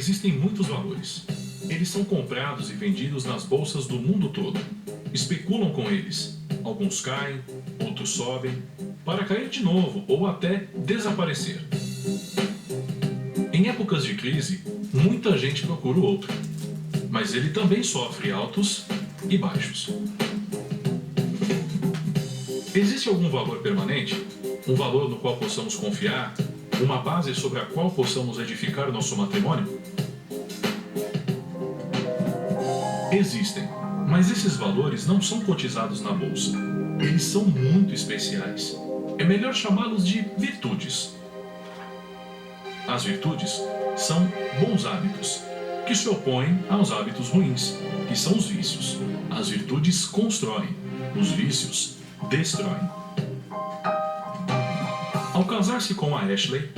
Existem muitos valores. Eles são comprados e vendidos nas bolsas do mundo todo. Especulam com eles. Alguns caem, outros sobem, para cair de novo ou até desaparecer. Em épocas de crise, muita gente procura o outro. Mas ele também sofre altos e baixos. Existe algum valor permanente? Um valor no qual possamos confiar? Uma base sobre a qual possamos edificar o nosso matrimônio? Existem, mas esses valores não são cotizados na bolsa. Eles são muito especiais. É melhor chamá-los de virtudes. As virtudes são bons hábitos, que se opõem aos hábitos ruins, que são os vícios. As virtudes constroem, os vícios destroem. Ao casar-se com a Ashley,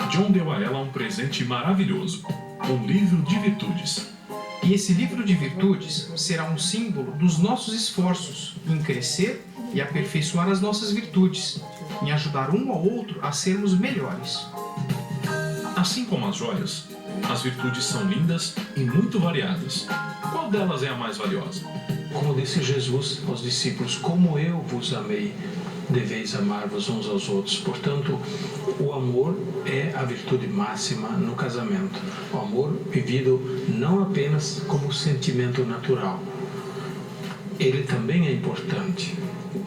John deu a ela um presente maravilhoso, um livro de virtudes. E esse livro de virtudes será um símbolo dos nossos esforços em crescer e aperfeiçoar as nossas virtudes, em ajudar um ao outro a sermos melhores. Assim como as joias, as virtudes são lindas e muito variadas. Qual delas é a mais valiosa? Como disse Jesus aos discípulos, como eu vos amei, deveis amar-vos uns aos outros. Portanto, o amor é a virtude máxima no casamento. O amor vivido não apenas como sentimento natural. Ele também é importante.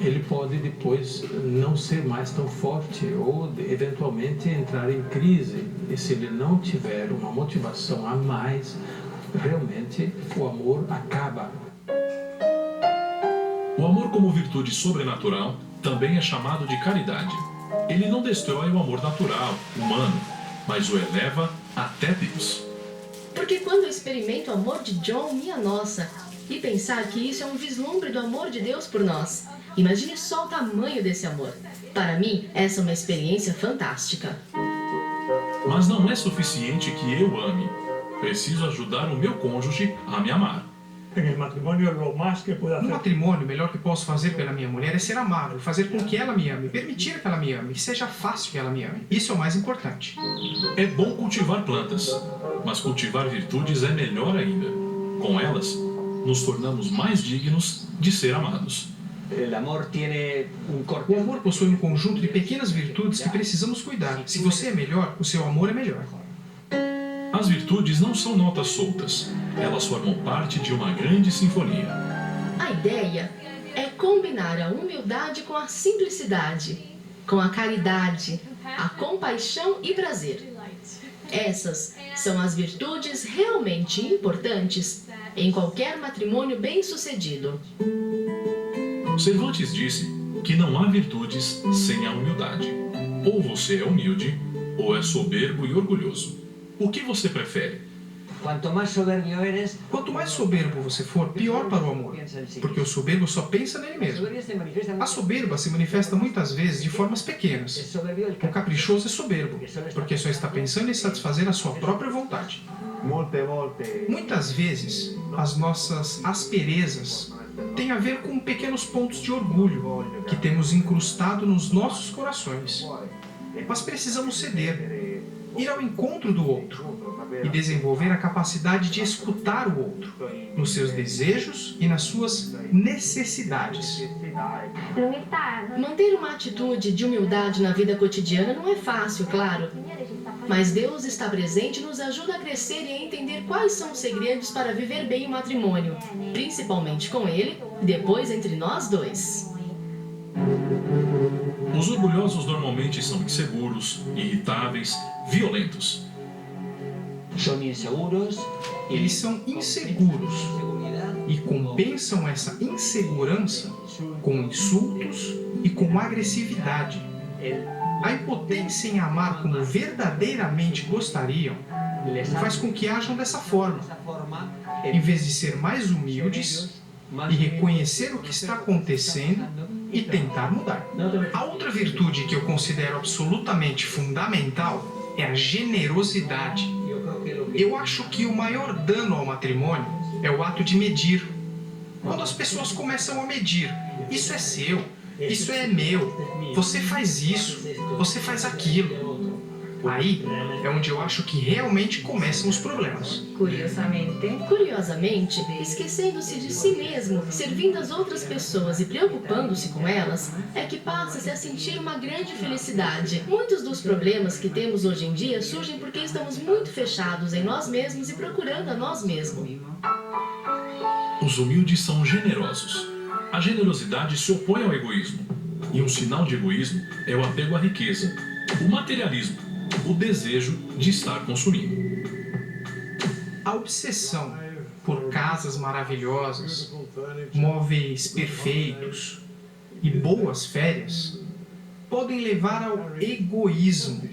Ele pode depois não ser mais tão forte ou eventualmente entrar em crise. E se ele não tiver uma motivação a mais, realmente o amor acaba. O amor como virtude sobrenatural também é chamado de caridade. Ele não destrói o amor natural, humano, mas o eleva até Deus. Porque quando eu experimento o amor de John, minha nossa, e pensar que isso é um vislumbre do amor de Deus por nós, imagine só o tamanho desse amor. Para mim, essa é uma experiência fantástica. Mas não é suficiente que eu ame. Preciso ajudar o meu cônjuge a me amar. No matrimônio, o melhor que posso fazer pela minha mulher é ser amável, fazer com que ela me ame, permitir que ela me ame, que seja fácil que ela me ame. Isso é o mais importante. É bom cultivar plantas, mas cultivar virtudes é melhor ainda. Com elas, nos tornamos mais dignos de ser amados. O amor possui um conjunto de pequenas virtudes que precisamos cuidar. Se você é melhor, o seu amor é melhor. As virtudes não são notas soltas. Elas formam parte de uma grande sinfonia. A ideia é combinar a humildade com a simplicidade, com a caridade, a compaixão e prazer. Essas são as virtudes realmente importantes em qualquer matrimônio bem-sucedido. Cervantes disse que não há virtudes sem a humildade. Ou você é humilde, ou é soberbo e orgulhoso. O que você prefere? Quanto mais soberbo você for, pior para o amor. Porque o soberbo só pensa nele mesmo. A soberba se manifesta muitas vezes de formas pequenas. O caprichoso é soberbo, porque só está pensando em satisfazer a sua própria vontade. Muitas vezes, as nossas asperezas têm a ver com pequenos pontos de orgulho que temos incrustado nos nossos corações. Mas precisamos ceder, ir ao encontro do outro e desenvolver a capacidade de escutar o outro, nos seus desejos e nas suas necessidades. Manter uma atitude de humildade na vida cotidiana não é fácil, claro. Mas Deus está presente e nos ajuda a crescer e a entender quais são os segredos para viver bem o matrimônio, principalmente com Ele e depois entre nós dois. Os orgulhosos normalmente são inseguros, irritáveis, violentos. Eles são inseguros e compensam essa insegurança com insultos e com agressividade. A impotência em amar como verdadeiramente gostariam faz com que ajam dessa forma, em vez de ser mais humildes e reconhecer o que está acontecendo e tentar mudar. A outra virtude que eu considero absolutamente fundamental é a generosidade. Eu acho que o maior dano ao matrimônio é o ato de medir. Quando as pessoas começam a medir, isso é seu, isso é meu, você faz isso, você faz aquilo. Aí é onde eu acho que realmente começam os problemas. Curiosamente, esquecendo-se de si mesmo, servindo as outras pessoas e preocupando-se com elas, é que passa-se a sentir uma grande felicidade. Muitos dos problemas que temos hoje em dia surgem porque estamos muito fechados em nós mesmos e procurando a nós mesmos. Os humildes são generosos. A generosidade se opõe ao egoísmo. E um sinal de egoísmo é o apego à riqueza, o materialismo, o desejo de estar consumindo. A obsessão por casas maravilhosas, móveis perfeitos e boas férias podem levar ao egoísmo.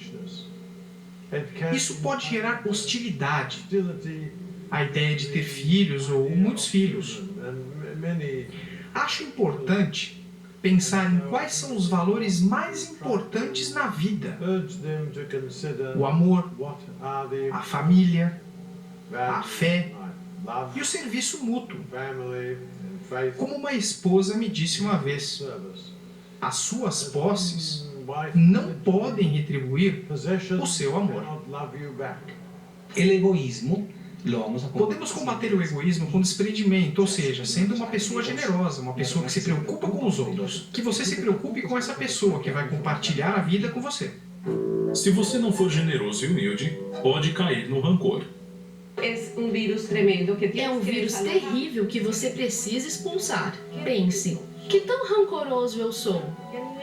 Isso pode gerar hostilidade, a ideia de ter filhos ou muitos filhos. Acho importante pensar em quais são os valores mais importantes na vida: o amor, a família, a fé e o serviço mútuo. Como uma esposa me disse uma vez, as suas posses não podem retribuir o seu amor. Podemos combater o egoísmo com desprendimento, ou seja, sendo uma pessoa generosa, uma pessoa que se preocupa com os outros. Que você se preocupe com essa pessoa que vai compartilhar a vida com você. Se você não for generoso e humilde, pode cair no rancor. É um vírus terrível que você precisa expulsar. Pense, que tão rancoroso eu sou?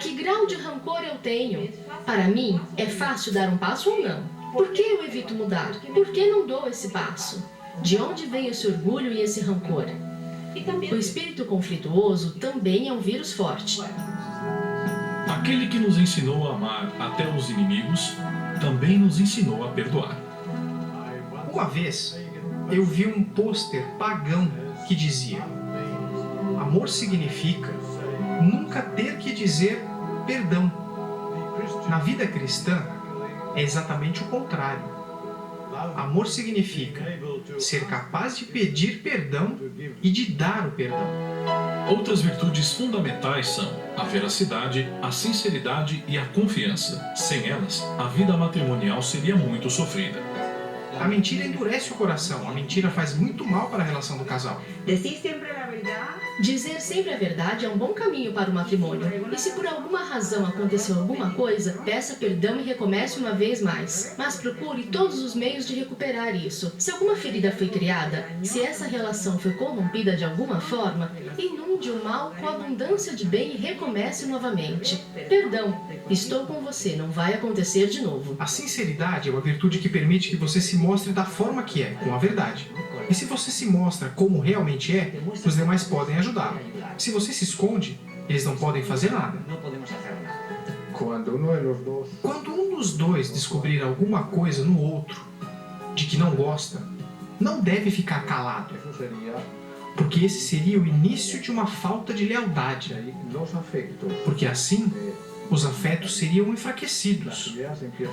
Que grau de rancor eu tenho? Para mim, é fácil dar um passo ou não. Por que eu evito mudar? Por que não dou esse passo? De onde vem esse orgulho e esse rancor? O espírito conflituoso também é um vírus forte. Aquele que nos ensinou a amar até os inimigos, também nos ensinou a perdoar. Uma vez, eu vi um pôster pagão que dizia: amor significa nunca ter que dizer perdão. Na vida cristã, é exatamente o contrário. Amor significa ser capaz de pedir perdão e de dar o perdão. Outras virtudes fundamentais são a veracidade, a sinceridade e a confiança. Sem elas, a vida matrimonial seria muito sofrida. A mentira endurece o coração. A mentira faz muito mal para a relação do casal. Dizer sempre a verdade é um bom caminho para o matrimônio. E se por alguma razão aconteceu alguma coisa, peça perdão e recomece uma vez mais. Mas procure todos os meios de recuperar isso. Se alguma ferida foi criada, se essa relação foi corrompida de alguma forma, inunde o mal com abundância de bem e recomece novamente. Perdão, estou com você, não vai acontecer de novo. A sinceridade é uma virtude que permite que você se mostre da forma que é, com a verdade. E se você se mostra como realmente é, os demais podem ajudá-lo. Se você se esconde, eles não podem fazer nada. Quando um dos dois descobrir alguma coisa no outro de que não gosta, não deve ficar calado, porque esse seria o início de uma falta de lealdade. Porque assim, os afetos seriam enfraquecidos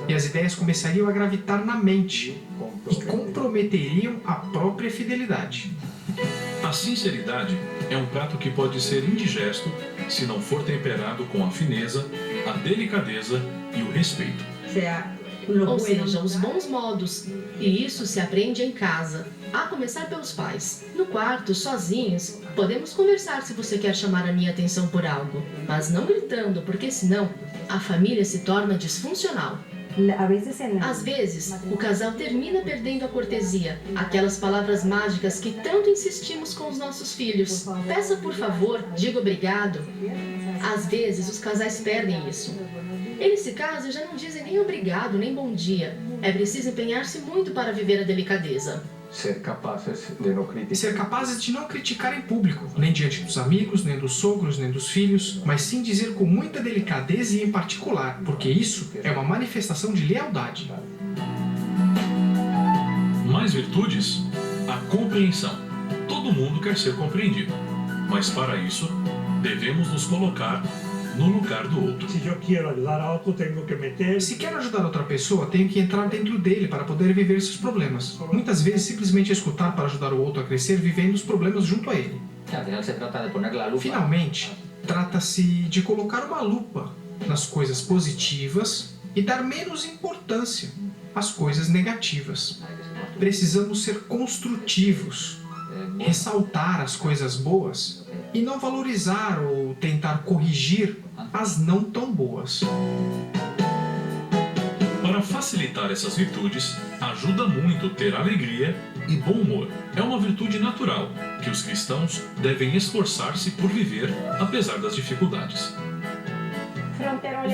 e as ideias começariam a gravitar na mente e comprometeriam a própria fidelidade. A sinceridade é um prato que pode ser indigesto se não for temperado com a fineza, a delicadeza e o respeito. Ou seja, os bons modos. E isso se aprende em casa, a começar pelos pais. No quarto, sozinhos, podemos conversar se você quer chamar a minha atenção por algo, mas não gritando, porque senão a família se torna disfuncional. Às vezes, o casal termina perdendo a cortesia, aquelas palavras mágicas que tanto insistimos com os nossos filhos. Peça por favor, diga obrigado. Às vezes, os casais perdem isso. Eles se casam e já não dizem nem obrigado, nem bom dia. É preciso empenhar-se muito para viver a delicadeza. Ser capazes de não criticar em público, nem diante dos amigos, nem dos sogros, nem dos filhos, mas sim dizer com muita delicadeza e em particular, porque isso é uma manifestação de lealdade. Mais virtudes? A compreensão. Todo mundo quer ser compreendido, mas para isso, devemos nos colocar no lugar do outro. Se quero ajudar outra pessoa, tenho que entrar dentro dele para poder viver seus problemas. Muitas vezes, simplesmente escutar para ajudar o outro a crescer, vivendo os problemas junto a ele. Finalmente, trata-se de colocar uma lupa nas coisas positivas e dar menos importância às coisas negativas. Precisamos ser construtivos, ressaltar as coisas boas e não valorizar ou tentar corrigir as não tão boas. Para facilitar essas virtudes, ajuda muito ter alegria e bom humor. É uma virtude natural que os cristãos devem esforçar-se por viver apesar das dificuldades.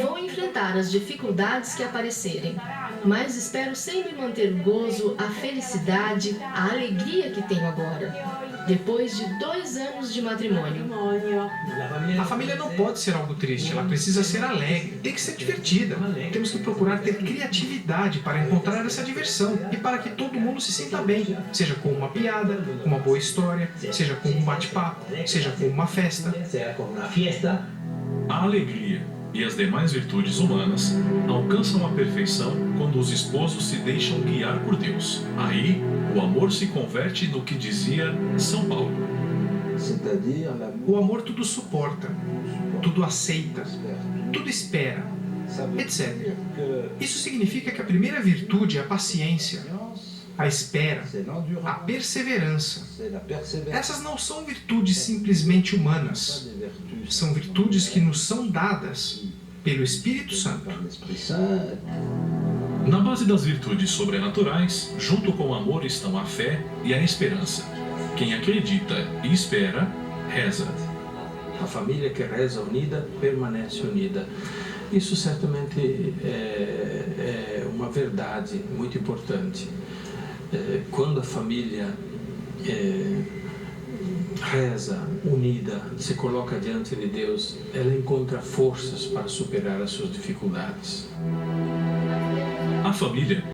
Vou enfrentar as dificuldades que aparecerem, mas espero sempre manter o gozo, a felicidade, a alegria que tenho agora, depois de 2 anos de matrimônio. A família não pode ser algo triste, ela precisa ser alegre, tem que ser divertida. Temos que procurar ter criatividade para encontrar essa diversão e para que todo mundo se sinta bem, seja com uma piada, com uma boa história, seja com um bate-papo, seja com uma festa. A alegria e as demais virtudes humanas alcançam a perfeição quando os esposos se deixam guiar por Deus. Aí, o amor se converte no que dizia São Paulo. O amor tudo suporta, tudo aceita, tudo espera, etc. Isso significa que a primeira virtude é a paciência, a espera, a perseverança. Essas não são virtudes simplesmente humanas. São virtudes que nos são dadas pelo Espírito Santo. Na base das virtudes sobrenaturais, junto com o amor estão a fé e a esperança. Quem acredita e espera, reza. A família que reza unida permanece unida. Isso certamente é uma verdade muito importante. Quando a família reza unida, se coloca diante de Deus, ela encontra forças para superar as suas dificuldades. A família